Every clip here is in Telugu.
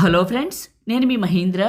హలో ఫ్రెండ్స్, నేను మీ మహేంద్ర.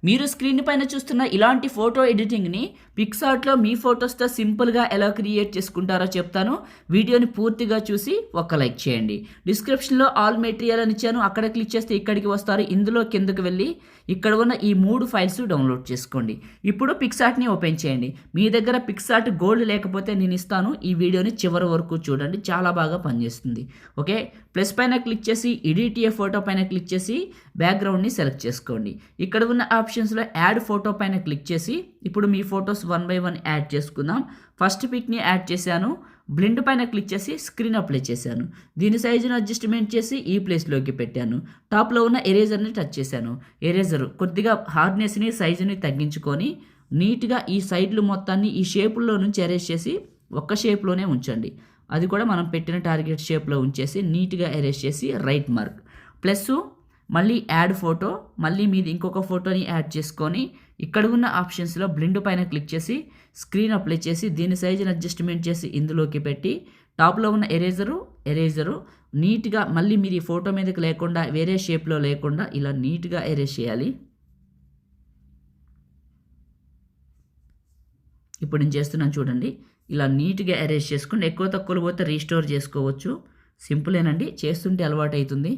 మీరు స్క్రీన్ పైన చూస్తున్న ఇలాంటి ఫోటో ఎడిటింగ్ని పిక్సార్ట్లో మీ ఫొటోస్తో సింపుల్గా ఎలా క్రియేట్ చేసుకుంటారో చెప్తాను. వీడియోని పూర్తిగా చూసి ఒక లైక్ చేయండి. డిస్క్రిప్షన్లో ఆల్ మెటీరియల్ అని ఇచ్చాను, అక్కడ క్లిక్ చేస్తే ఇక్కడికి వస్తారు. ఇందులో కిందకు వెళ్ళి ఇక్కడ ఉన్న ఈ 3 ఫైల్స్ డౌన్లోడ్ చేసుకోండి. ఇప్పుడు పిక్సార్ట్ని ఓపెన్ చేయండి. మీ దగ్గర పిక్సార్ట్ గోల్డ్ లేకపోతే నేను ఇస్తాను. ఈ వీడియోని చివరి వరకు చూడండి, చాలా బాగా పనిచేస్తుంది. ఓకే, ప్లస్ పైన క్లిక్ చేసి ఎడిట్ ఏ ఫోటో పైన క్లిక్ చేసి బ్యాక్గ్రౌండ్ని సెలెక్ట్ చేసుకోండి. ఇక్కడ ఉన్న ఆప్షన్స్లో యాడ్ ఫోటో పైన క్లిక్ చేసి ఇప్పుడు మీ ఫొటోస్ 1 by 1 యాడ్ చేసుకుందాం. ఫస్ట్ పిక్ని యాడ్ చేశాను. బ్లెండ్ పైన క్లిక్ చేసి స్క్రీన్ అప్లై చేశాను. దీని సైజును అడ్జస్ట్మెంట్ చేసి ఈ ప్లేస్లోకి పెట్టాను. టాప్లో ఉన్న ఎరేజర్ని టచ్ చేశాను. ఎరేజర్ కొద్దిగా హార్డ్నెస్ని సైజుని తగ్గించుకొని నీట్గా ఈ సైడ్లు మొత్తాన్ని ఈ షేపుల్లో నుంచి ఎరేజ్ చేసి ఒక్క షేప్లోనే ఉంచండి. అది కూడా మనం పెట్టిన టార్గెట్ షేప్లో ఉంచేసి నీట్గా ఎరేజ్ చేసి రైట్ మార్క్ ప్లస్ మళ్ళీ యాడ్ ఫోటో, మళ్ళీ మీది ఇంకొక ఫోటోని యాడ్ చేసుకొని ఇక్కడ ఉన్న ఆప్షన్స్లో బ్లెండ్ పైన క్లిక్ చేసి స్క్రీన్ అప్లై చేసి దీని సైజుని అడ్జస్ట్మెంట్ చేసి ఇందులోకి పెట్టి టాప్లో ఉన్న ఎరేజరు నీట్గా మళ్ళీ మీరు ఈ ఫోటో మీదకి లేకుండా వేరే షేప్లో లేకుండా ఇలా నీట్గా ఎరేజ్ చేయాలి. ఇప్పుడు నేను చేస్తున్నాను చూడండి. ఇలా నీట్గా ఎరేజ్ చేసుకుని ఎక్కువ తక్కువలు పోతే రీస్టోర్ చేసుకోవచ్చు. సింపులేనండి, చేస్తుంటే అలవాటు అవుతుంది.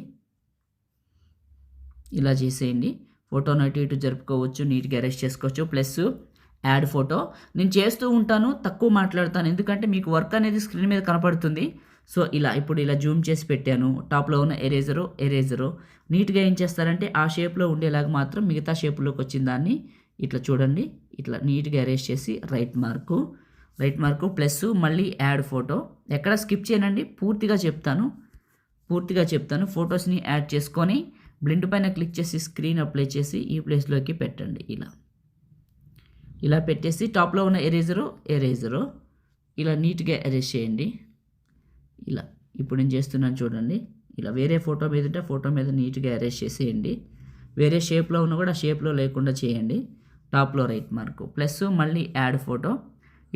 ఇలా చేసేయండి. ఫోటోను అటు ఇటు జరుపుకోవచ్చు, నీట్గా అరెస్ట్ చేసుకోవచ్చు. ప్లస్ యాడ్ ఫోటో నేను చేస్తూ ఉంటాను, తక్కువ మాట్లాడతాను ఎందుకంటే మీకు వర్క్ అనేది స్క్రీన్ మీద కనపడుతుంది. సో ఇప్పుడు ఇలా జూమ్ చేసి పెట్టాను. టాప్లో ఉన్న ఎరేజరు నీట్గా ఏం చేస్తారంటే ఆ షేప్లో ఉండేలాగా మాత్రం మిగతా షేప్లోకి వచ్చిన దాన్ని ఇట్లా చూడండి, ఇట్లా నీట్గా అరేంజ్ చేసి రైట్ మార్కు ప్లస్ మళ్ళీ యాడ్ ఫోటో. ఎక్కడ స్కిప్ చేయనండి, పూర్తిగా చెప్తాను. ఫొటోస్ని యాడ్ చేసుకొని బ్లెండ్ పైన క్లిక్ చేసి స్క్రీన్ అప్లై చేసి ఈ ప్లేస్లోకి పెట్టండి. ఇలా పెట్టేసి టాప్లో ఉన్న ఎరేజరు ఇలా నీట్గా ఎరేజ్ చేయండి. ఇప్పుడు నేను చేస్తున్నాను చూడండి. ఇలా వేరే ఫోటో మీద ఉంటే ఫోటో మీద నీట్గా ఎరేజ్ చేసేయండి. వేరే షేప్లో ఉన్న కూడా షేప్లో లేకుండా చేయండి. టాప్లో రైట్ మార్కు ప్లస్ మళ్ళీ యాడ్ ఫోటో.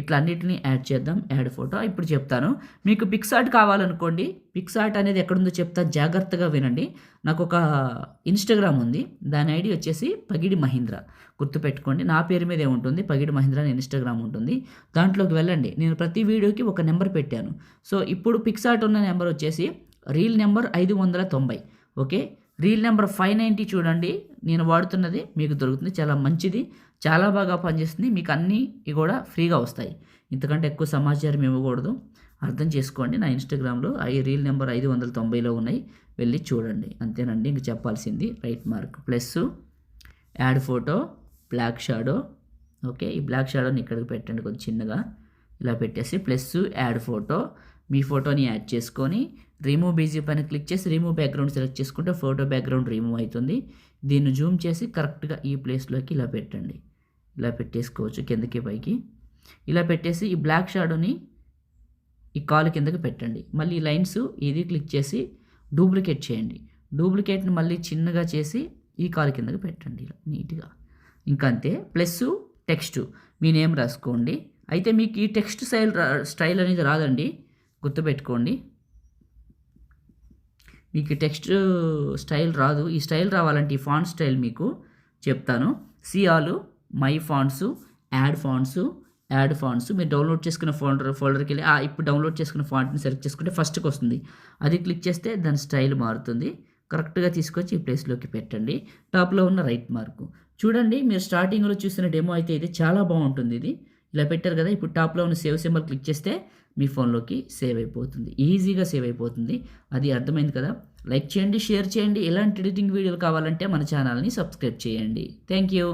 ఇట్లా అన్నిటిని యాడ్ చేద్దాం. యాడ్ ఫోటో ఇప్పుడు చెప్తాను. మీకు పిక్సార్ట్ కావాలనుకోండి, పిక్సార్ట్ అనేది ఎక్కడుందో చెప్తా, జాగ్రత్తగా వినండి. నాకు ఒక ఇన్స్టాగ్రామ్ ఉంది, దాని ఐడి వచ్చేసి పగిడి మహేంద్ర. గుర్తుపెట్టుకోండి, నా పేరు మీదే ఉంటుంది, పగిడి మహేంద్ర అని ఇన్స్టాగ్రామ్ ఉంటుంది. దాంట్లోకి వెళ్ళండి. నేను ప్రతి వీడియోకి ఒక నెంబర్ పెట్టాను. సో ఇప్పుడు పిక్సార్ట్ ఉన్న నెంబర్ వచ్చేసి reel number 590. Okay, reel number 590 చూడండి. నేను వాడుతున్నది మీకు దొరుకుతుంది, చాలా మంచిది, చాలా బాగా పనిచేస్తుంది. మీకు అన్నీ కూడా ఫ్రీగా వస్తాయి. ఇంతకంటే ఎక్కువ సమాచారం ఇవ్వకూడదు, అర్థం చేసుకోండి. నా ఇన్స్టాగ్రామ్లో రీల్ నెంబర్ 590లో ఉన్నాయి, వెళ్ళి చూడండి. అంతేనండి, ఇంక చెప్పాల్సింది. Right mark plus add photo, black shadow. Okay, ఈ బ్లాక్ షాడోని ఇక్కడికి పెట్టండి కొంచెం చిన్నగా. ఇలా పెట్టేసి ప్లస్ యాడ్ ఫోటో, మీ ఫోటోని యాడ్ చేసుకొని రిమూవ్ బీజీ పైన క్లిక్ చేసి రిమూవ్ బ్యాక్గ్రౌండ్ సెలెక్ట్ చేసుకుంటే ఫోటో బ్యాక్గ్రౌండ్ రిమూవ్ అవుతుంది. దీన్ని జూమ్ చేసి కరెక్ట్గా ఈ ప్లేస్లోకి ఇలా పెట్టండి. ఇలా పెట్టేసుకోవచ్చు కిందకి పైకి. ఇలా పెట్టేసి ఈ బ్లాక్ షాడోని ఈ కాలు కిందకి పెట్టండి. మళ్ళీ లైన్స్ ఇది క్లిక్ చేసి డూప్లికేట్ చేయండి. డూప్లికేట్ని మళ్ళీ చిన్నగా చేసి ఈ కాలు కిందకి పెట్టండి ఇలా నీట్గా. ఇంకంతే. ప్లస్ టెక్స్ట్ మీ నేమ్ రాసుకోండి. అయితే మీకు ఈ టెక్స్ట్ స్టైల్ అనేది రాదండి, గుర్తుపెట్టుకోండి. మీకు టెక్స్ట్ స్టైల్ రాదు. ఈ స్టైల్ రావాలంటే ఈ ఫాంట్ స్టైల్ మీకు చెప్తాను. సిఆలు మై ఫాంట్స్, యాడ్ ఫాంట్స్ మీరు డౌన్లోడ్ చేసుకున్న ఫోల్డర్కి వెళ్ళి ఇప్పుడు డౌన్లోడ్ చేసుకున్న ఫాంట్ని సెలెక్ట్ చేసుకుంటే ఫస్ట్కి వస్తుంది. అది క్లిక్ చేస్తే దాని స్టైల్ మారుతుంది. కరెక్ట్గా తీసుకొచ్చి ఈ ప్లేస్లోకి పెట్టండి. టాప్లో ఉన్న రైట్ మార్కు చూడండి. మీరు స్టార్టింగ్లో చూసిన డెమో అయితే ఇది చాలా బాగుంటుంది. ఇది ఇలా పెట్టారు కదా. ఇప్పుడు టాప్లో ఉన్న సేవ్ సింబల్ క్లిక్ చేస్తే మీ ఫోన్లోకి సేవ్ అయిపోతుంది, ఈజీగా సేవ్ అయిపోతుంది. అది అర్థమైంది కదా. లైక్ చేయండి, షేర్ చేయండి. ఇలాంటి ఎడిటింగ్ వీడియోలు కావాలంటే మన ఛానల్ని సబ్స్క్రైబ్ చేయండి. Thank you.